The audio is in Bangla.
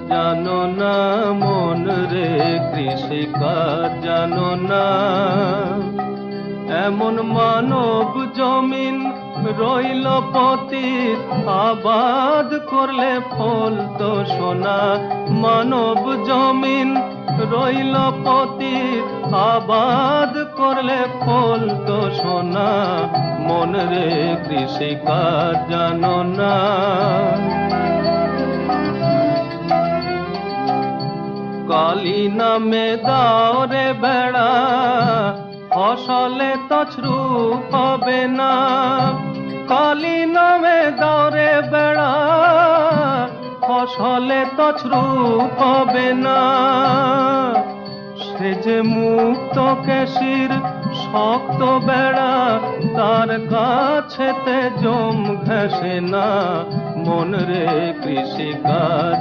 জানো না, মন রে কৃষিকাজ জানো না। এমন মানব জমিন রইল পতিত, আবাদ করলে ফল তো সোনা। মানব জমিন রইল পতিত, আবাদ করলে ফল তো সোনা। মন রে কৃষিকাজ জানো না। কালী নামে দাও রে বেড়া, ফসলে তছরূপ হবে না। কালী নামে দাও রে বেড়া, ফসলে তছরূপ হবে না। সে যে মুক্ত কেশির শক্ত বেড়া, তার কাছেতে জম ঘেঁষে না। মন রে কৃষিকাজ